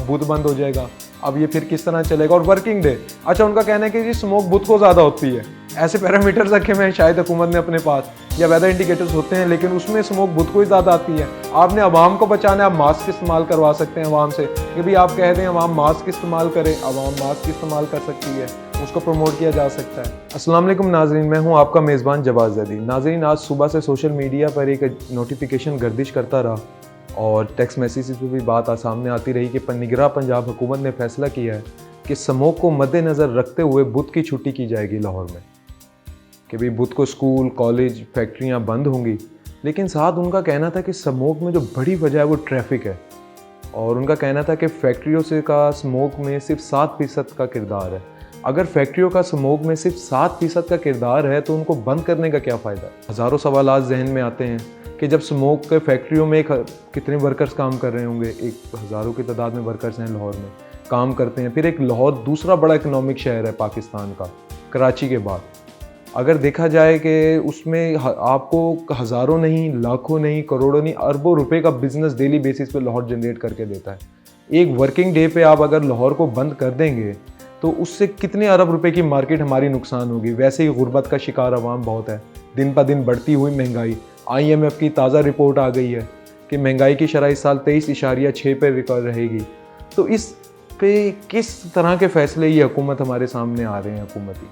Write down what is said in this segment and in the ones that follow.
अब बुध बंद हो जाएगा, अब ये फिर किस तरह चलेगा। और वर्किंग डे, अच्छा उनका कहना है कि जी स्मोक बुध को ज़्यादा होती है। ऐसे पैरामीटर्स रखे हुए हैं शायद हुकूमत ने अपने पास, या वेदर इंडिकेटर्स होते हैं, लेकिन उसमें स्मोक बुध को ही ज़्यादा आती है। आपने आवाम को बचाना है, आप मास्क इस्तेमाल करवा सकते हैं आवाम से कि भाई आप कह दें आवाम मास्क इस्तेमाल करें, आवाम मास्क इस्तेमाल कर सकती है, उसको प्रमोट किया जा सकता है। अस्सलाम वालेकुम नाज़रीन, मैं हूं आपका मेज़बान जवाद ज़ैदी। नाज़रीन, आज सुबह से सोशल मीडिया पर एक नोटिफिकेशन गर्दिश करता रहा और टेक्स्ट मैसेज पर भी बात सामने आती रही कि निगरां पंजाब हुकूमत ने फैसला किया है कि स्मोक को मद्देनज़र रखते हुए बुध की छुट्टी की जाएगी लाहौर में, कि भाई बुध को स्कूल, कॉलेज, फैक्ट्रियाँ बंद होंगी। लेकिन साथ उनका कहना था कि स्मोक में जो बड़ी वजह है वो ट्रैफिक है, और उनका कहना था कि फैक्ट्रियों से का स्मोक में सिर्फ 7% का किरदार है। अगर फैक्ट्रियों का स्मोक में सिर्फ 7% का किरदार है तो उनको बंद करने का क्या फ़ायदा। हज़ारों सवालात जहन में आते हैं कि जब स्मोक के फैक्ट्रियों में कितने वर्कर्स काम कर रहे होंगे, एक हज़ारों की तादाद में वर्कर्स हैं लाहौर में काम करते हैं। फिर एक लाहौर दूसरा बड़ा इकनॉमिक शहर है पाकिस्तान का कराची के बाद। अगर देखा जाए कि उसमें आपको हज़ारों नहीं, लाखों नहीं, करोड़ों नहीं, अरबों रुपए का बिजनेस डेली बेसिस पे लाहौर जनरेट करके देता है। एक वर्किंग डे पे आप अगर लाहौर को बंद कर देंगे तो उससे कितने अरब रुपए की मार्केट हमारी नुकसान होगी। वैसे ही गुर्बत का शिकार अवाम बहुत है, दिन ब दिन बढ़ती हुई महंगाई। IMF की ताज़ा रिपोर्ट आ गई है कि महंगाई की शरह इस साल 23.6 पे रिकॉर्ड रहेगी। तो इस पे किस तरह के फैसले ये हुकूमत हमारे सामने आ रहे हैं हुकूमती।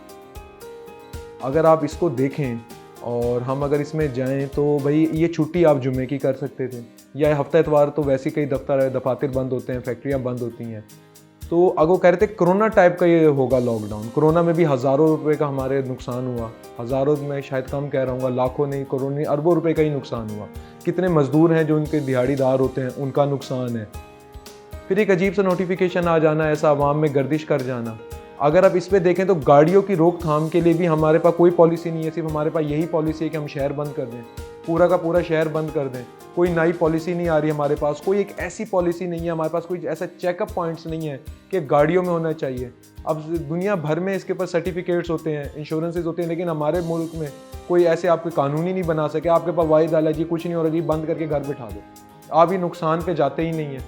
अगर आप इसको देखें और हम अगर इसमें जाएं तो भाई ये छुट्टी आप जुम्मे की कर सकते थे, या हफ्ता इतवार तो वैसे कई दफातर बंद होते हैं, फैक्ट्रियां बंद होती हैं। तो अगर वो कह रहे थे कोरोना टाइप का ये होगा लॉकडाउन, कोरोना में भी हज़ारों रुपए का हमारे नुकसान हुआ, हज़ारों में शायद कम कह रहा हूँ, लाखों नहीं, करोड़ों नहीं, अरबों रुपए का ही नुकसान हुआ। कितने मजदूर हैं जो उनके दिहाड़ीदार होते हैं, उनका नुकसान है। फिर एक अजीब सा नोटिफिकेशन आ जाना, ऐसा अवाम में गर्दिश कर जाना। अगर आप इस पर देखें तो गाड़ियों की रोकथाम के लिए भी हमारे पास कोई पॉलिसी नहीं है, सिर्फ हमारे पास यही पॉलिसी है कि हम शहर बंद कर दें, पूरा का पूरा शहर बंद कर दें। कोई नई पॉलिसी नहीं आ रही हमारे पास, कोई एक ऐसी पॉलिसी नहीं है हमारे पास, कोई ऐसा चेकअप पॉइंट्स नहीं है कि गाड़ियों में होना चाहिए। अब दुनिया भर में इसके ऊपर सर्टिफिकेट्स होते हैं, इंश्योरेंसेज होते हैं, लेकिन हमारे मुल्क में कोई ऐसे आपके कानून ही नहीं बना सके। आपके पास वाहिद आला जी कुछ नहीं हो रहा जी, बंद करके घर बैठा दो, आप ये नुकसान पे जाते ही नहीं है।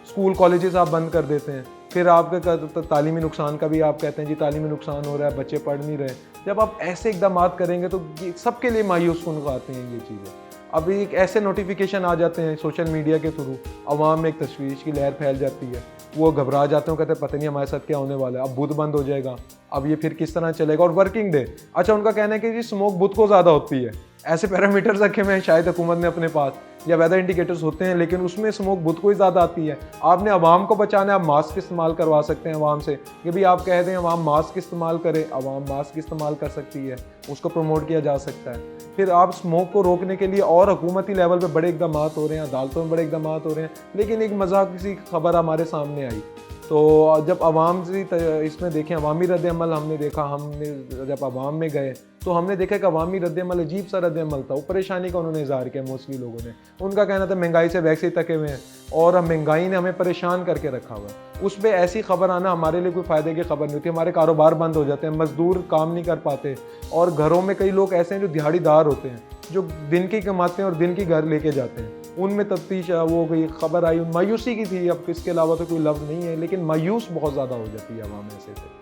स्कूल कॉलेजेस आप बंद कर देते हैं, फिर आपके तालीमी नुकसान का भी आप कहते हैं जी तालीमी नुकसान हो रहा है, बच्चे पढ़ नहीं रहे। जब आप ऐसे इकदाम करेंगे तो सबके लिए मायूस कुन आते हैं ये चीज़ें। अब एक ऐसे नोटिफिकेशन आ जाते हैं सोशल मीडिया के थ्रू, अवाम में एक तशवीश की लहर फैल जाती है, वो घबरा जाते हैं, कहते हैं पता नहीं हमारे साथ क्या होने वाला है, अब बुध बंद हो जाएगा, अब ये फिर किस तरह चलेगा। और वर्किंग डे, अच्छा उनका कहना है कि जी स्मोक बुध को ज़्यादा होती है। ऐसे पैरामीटर्स रखे हुए हैं शायद हुकूमत ने अपने पास, या वेदर इंडिकेटर्स होते हैं, लेकिन उसमें स्मोक बुध को ही ज़्यादा आती है। आपने आवाम को बचाना है, आप मास्क इस्तेमाल करवा सकते हैं आवाम से कि भाई आप कह दें आवाम मास्क इस्तेमाल करे, आवाम मास्क इस्तेमाल कर सकती है, उसको प्रमोट किया जा सकता है। फिर आप स्मोक को रोकने के लिए और हुकूमती लेवल पे बड़े इकदाम हो रहे हैं, अदालतों में बड़े इकदाम हो रहे हैं। लेकिन एक मजाक सी खबर हमारे सामने आई, तो जब अवाम से इसमें देखें अवामी रद्द-ए-अमल हमने देखा, हमने जब अवाम में गए तो हमने देखा कि अवामी रद्द-ए-अमल अजीब सा रद्द-ए-अमल था। वो परेशानी का उन्होंने इज़हार किया मोस्टली लोगों ने। उनका कहना था महंगाई से वैसे ही थके हुए हैं और महंगाई ने हमें परेशान करके रखा हुआ है। उस पर ऐसी खबर आना हमारे लिए कोई फ़ायदे की खबर नहीं होती। हमारे कारोबार बंद हो जाते हैं, मजदूर काम नहीं कर पाते, और घरों में कई लोग ऐसे हैं जो दिहाड़ीदार होते हैं, जो दिन की कमाते हैं और दिन की घर लेके जाते हैं। उनमें तफ्तीश वो कोई खबर आई, मायूसी की थी। अब इसके अलावा तो कोई लफ्ज़ नहीं है, लेकिन मायूस बहुत ज़्यादा हो जाती है आवाम ऐसे से।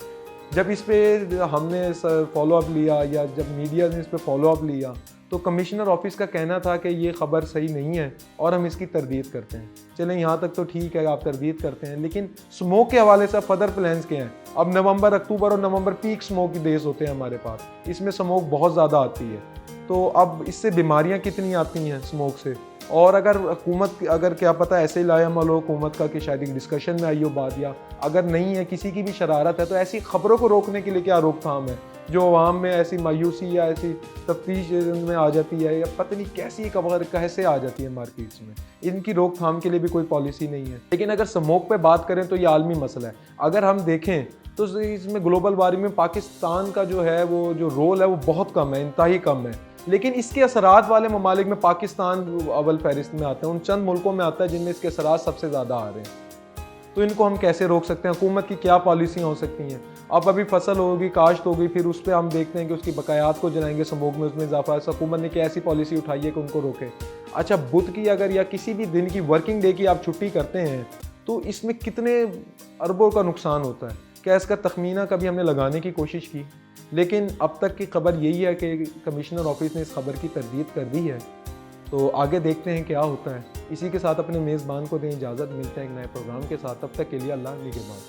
जब इस पर हमने फॉलोअप लिया, या जब मीडिया ने इस पर फॉलोअप लिया, तो कमिश्नर ऑफिस का कहना था कि ये खबर सही नहीं है और हम इसकी तरदीद करते हैं। चलें यहाँ तक तो ठीक है, आप तरदीद करते हैं, लेकिन स्मोक के हवाले से फर्दर प्लान्स क्या हैं। अब नवंबर, अक्टूबर और नवंबर पीक स्मोक की डेज होते हैं हमारे पास, इसमें स्मोक बहुत ज़्यादा आती है। तो अब इससे बीमारियाँ कितनी आती हैं स्मोक से। और अगर हुकूमत, अगर क्या पता ऐसे ही लाएअमल हो हुकूमत का कि शायद एक डिस्कशन में आई हो बात, या अगर नहीं है किसी की भी शरारत है, तो ऐसी खबरों को रोकने के लिए क्या रोकथाम है जो अवाम में ऐसी मायूसी या ऐसी तफ्तीश में आ जाती है, या पता नहीं कैसी खबर कैसे आ जाती है मार्केट्स में। इनकी रोकथाम के लिए भी कोई पॉलिसी नहीं है। लेकिन अगर स्मोक पे बात करें तो ये आलमी मसला है। अगर हम देखें तो इसमें ग्लोबल वार्मिंग में पाकिस्तान का जो है वो जो रोल है वो बहुत कम है, इंतहाई कम है। लेकिन इसके असरात वाले ममालिक में पाकिस्तान अव्वल फहरिस्त में आता है, उन चंद मुल्कों में आता है जिनमें इसके असरात सबसे ज़्यादा आ रहे हैं। तो इनको हम कैसे रोक सकते हैं, हुकूमत की क्या पॉलिसियाँ हो सकती हैं। अब अभी फसल होगी, काश्त होगी, फिर उस पर हम देखते हैं कि उसकी बकायात को जलाएंगे, स्मोक में उसमें इजाफा है। हुकूमत ने क्या ऐसी पॉलिसी उठाई है कि उनको रोके। अच्छा, बुध की अगर या किसी भी दिन की वर्किंग डे की आप छुट्टी करते हैं तो इसमें कितने अरबों का नुकसान होता है। क्या इसका तखमीना कभी हमने लगाने की कोशिश की? लेकिन अब तक की खबर यही है कि कमिश्नर ऑफिस ने इस खबर की तरदीद कर दी है। तो आगे देखते हैं क्या होता है। इसी के साथ अपने मेज़बान को दें इजाज़त, मिलते हैं एक नए प्रोग्राम के साथ। तब तक के लिए अल्लाह निगहबान।